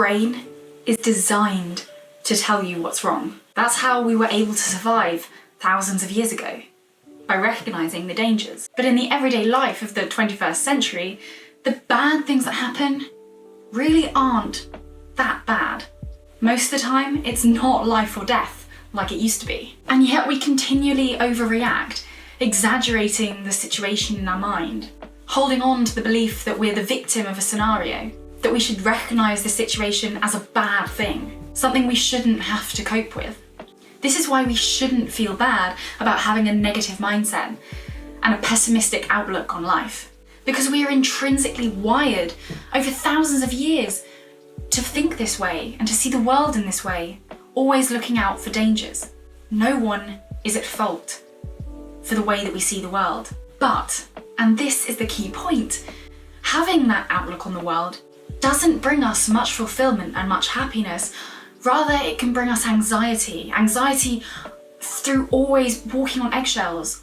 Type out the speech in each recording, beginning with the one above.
brain is designed to tell you what's wrong. That's how we were able to survive thousands of years ago, by recognizing the dangers. But in the everyday life of the 21st century, the bad things that happen really aren't that bad. Most of the time, it's not life or death like it used to be. And yet we continually overreact, exaggerating the situation in our mind, holding on to the belief that we're the victim of a scenario, that we should recognize the situation as a bad thing, something we shouldn't have to cope with. This is why we shouldn't feel bad about having a negative mindset and a pessimistic outlook on life, because we are intrinsically wired over thousands of years to think this way and to see the world in this way, always looking out for dangers. No one is at fault for the way that we see the world. But, and this is the key point, having that outlook on the world doesn't bring us much fulfillment and much happiness. Rather, it can bring us anxiety through always walking on eggshells,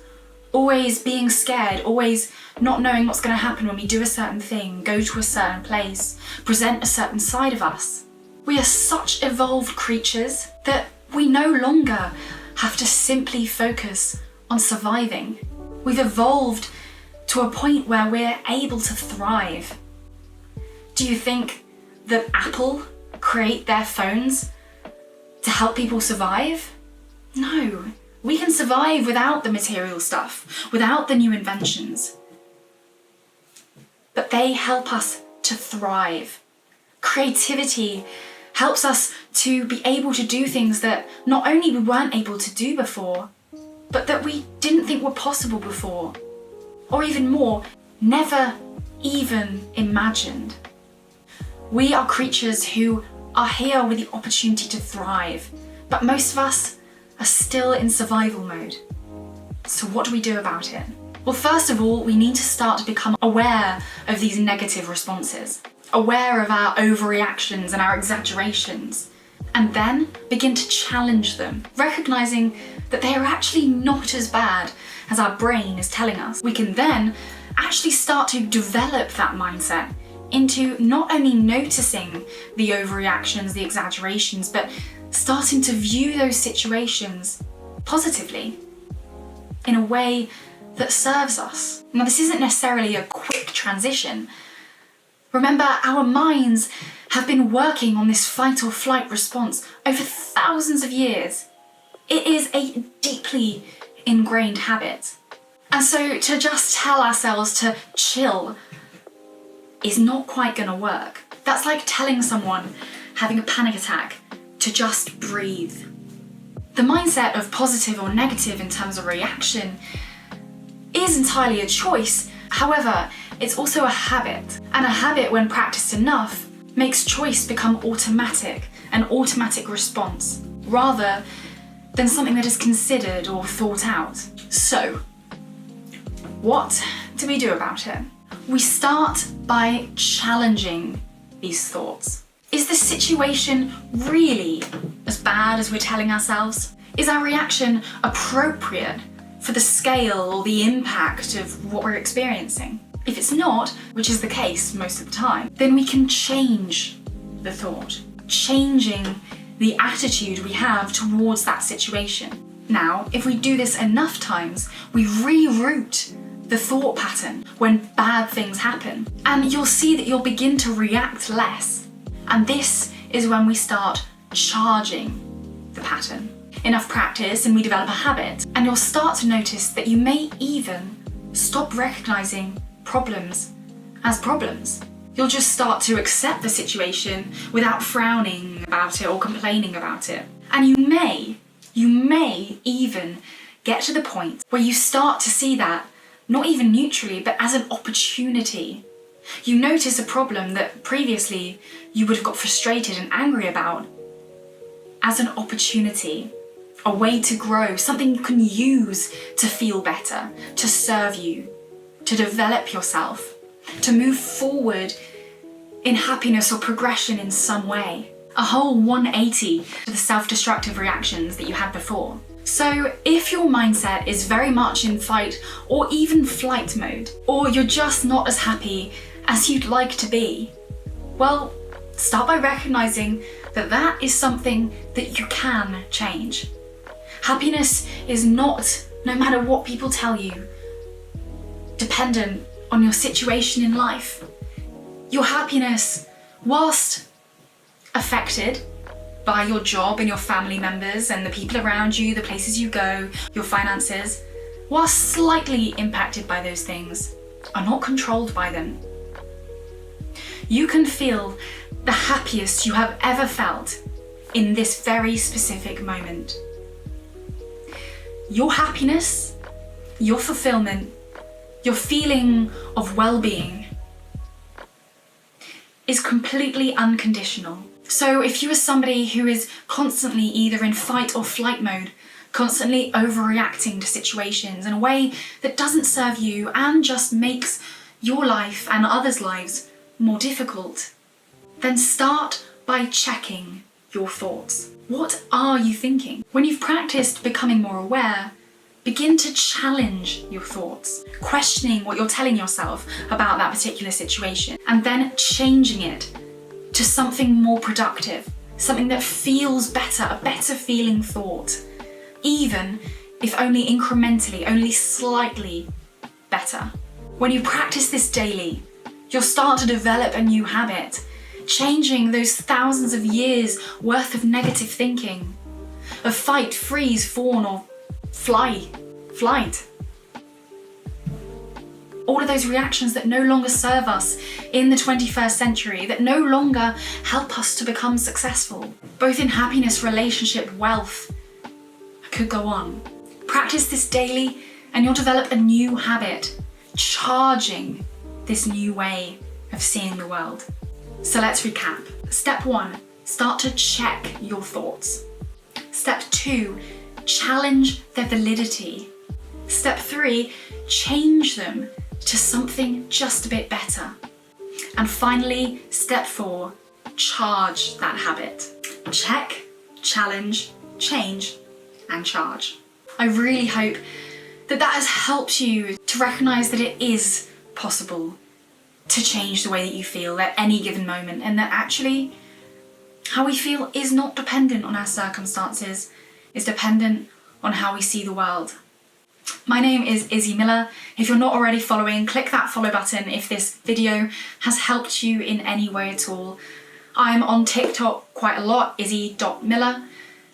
always being scared, always not knowing what's going to happen when we do a certain thing, go to a certain place, present a certain side of us. We are such evolved creatures that we no longer have to simply focus on surviving. We've evolved to a point where we're able to thrive. Do you think that Apple create their phones to help people survive? No. We can survive without the material stuff, without the new inventions. But they help us to thrive. Creativity helps us to be able to do things that not only we weren't able to do before, but that we didn't think were possible before. Or even more, never even imagined. We are creatures who are here with the opportunity to thrive, but most of us are still in survival mode. So what do we do about it? Well, first of all, we need to start to become aware of these negative responses, aware of our overreactions and our exaggerations, and then begin to challenge them, recognizing that they are actually not as bad as our brain is telling us. We can then actually start to develop that mindset into not only noticing the overreactions, the exaggerations, but starting to view those situations positively in a way that serves us. Now, this isn't necessarily a quick transition. Remember, our minds have been working on this fight or flight response over thousands of years. It is a deeply ingrained habit. And so to just tell ourselves to chill is not quite gonna work. That's like telling someone having a panic attack to just breathe. The mindset of positive or negative in terms of reaction is entirely a choice. However, it's also a habit. And a habit, when practiced enough, makes choice become automatic, an automatic response, rather than something that is considered or thought out. So, what do we do about it? We start by challenging these thoughts. Is the situation really as bad as we're telling ourselves? Is our reaction appropriate for the scale or the impact of what we're experiencing? If it's not, which is the case most of the time, then we can change the thought, changing the attitude we have towards that situation. Now, if we do this enough times, we reroute the thought pattern when bad things happen, and you'll see that you'll begin to react less. And this is when we start charging the pattern. Enough practice and we develop a habit, and you'll start to notice that you may even stop recognizing problems as problems. You'll just start to accept the situation without frowning about it or complaining about it. And you may even get to the point where you start to see that not even neutrally, but as an opportunity. You notice a problem that previously you would have got frustrated and angry about as an opportunity, a way to grow, something you can use to feel better, to serve you, to develop yourself, to move forward in happiness or progression in some way. A whole 180 to the self-destructive reactions that you had before. So if your mindset is very much in fight or even flight mode, or you're just not as happy as you'd like to be, well, Start by recognizing that that is something that you can change. Happiness is not, no matter what people tell you, dependent on your situation in life. Your happiness, whilst affected by your job and your family members and the people around you, the places you go, your finances, whilst slightly impacted by those things, are not controlled by them. You can feel the happiest you have ever felt in this very specific moment. Your happiness, your fulfillment, your feeling of well-being is completely unconditional. So if you are somebody who is constantly either in fight or flight mode, constantly overreacting to situations in a way that doesn't serve you and just makes your life and others' lives more difficult, then start by checking your thoughts. What are you thinking? When you've practiced becoming more aware, begin to challenge your thoughts, questioning what you're telling yourself about that particular situation, and then changing it to something more productive, something that feels better, a better feeling thought, even if only incrementally, only slightly better. When you practice this daily, you'll start to develop a new habit, changing those thousands of years worth of negative thinking, of fight, freeze, fawn, or flight. All of those reactions that no longer serve us in the 21st century, that no longer help us to become successful, both in happiness, relationship, wealth. I could go on. Practice this daily and you'll develop a new habit, charging this new way of seeing the world. So let's recap. Step 1, start to check your thoughts. Step 2, challenge their validity. Step 3, change them to something just a bit better. And finally, step 4, charge that habit. Check, challenge, change, and charge. I really hope that that has helped you to recognize that it is possible to change the way that you feel at any given moment, and that actually how we feel is not dependent on our circumstances, is dependent on how we see the world. My name is Izzie Miller. If you're not already following, click that follow button if this video has helped you in any way at all. I'm on Tik Tok quite a lot, izzie.miller,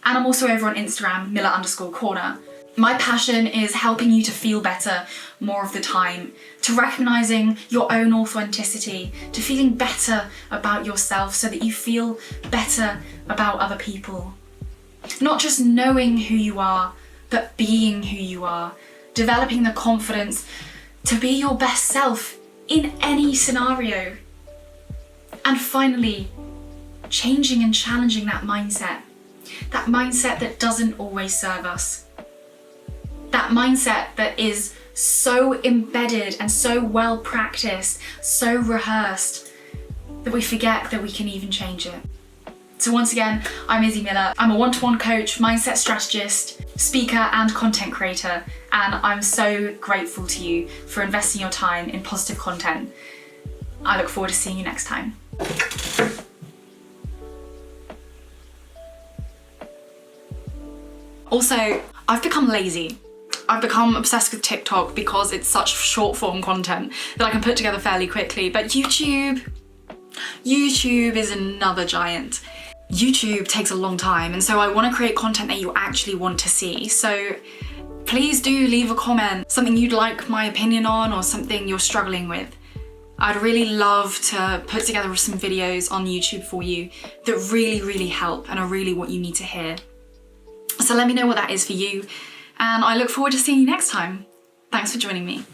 and I'm also over on Instagram, Miller_corner. My passion is helping you to feel better more of the time, to recognizing your own authenticity, to feeling better about yourself so that you feel better about other people. Not just knowing who you are, but being who you are, developing the confidence to be your best self in any scenario. And finally, changing and challenging that mindset that doesn't always serve us. That mindset that is so embedded and so well practiced, so rehearsed, that we forget that we can even change it. So once again, I'm Izzie Miller. I'm a one-to-one coach, mindset strategist, speaker, and content creator. And I'm so grateful to you for investing your time in positive content. I look forward to seeing you next time. Also, I've become lazy. I've become obsessed with TikTok because it's such short form content that I can put together fairly quickly. But YouTube is another giant. YouTube takes a long time, and so I want to create content that you actually want to see. So please do leave a comment, something you'd like my opinion on or something you're struggling with. I'd really love to put together some videos on YouTube for you that really help and are really what you need to hear. So let me know what that is for you, and I look forward to seeing you next time. Thanks for joining me.